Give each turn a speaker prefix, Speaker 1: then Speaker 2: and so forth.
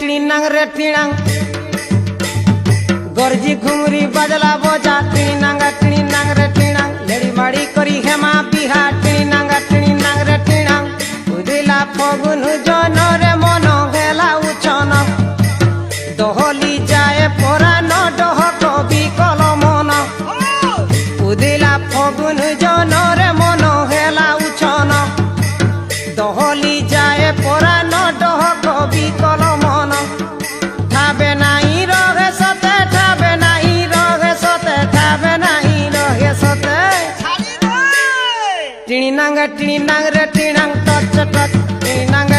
Speaker 1: टिणिनांग रे टिणांग गरजी घुंगरी बजला बोजा टिणिनांग रे टिणांग लेडी बाड़ी करी हेमा बिहा टिणिनांग रे टिणांग उदिला फगुन जन रे मन गेला उछन दहली जाए परान डह कवि कलमन उदिला फगुन जन रे मन गेला उछन दहली जाए परान डह कवि कलमन ठाबे नाही रहे सते ठाबे नाही रहे सते ठाबे नाही रहे सते टिणिनांग रे टिणांग टच टच टिणिनांग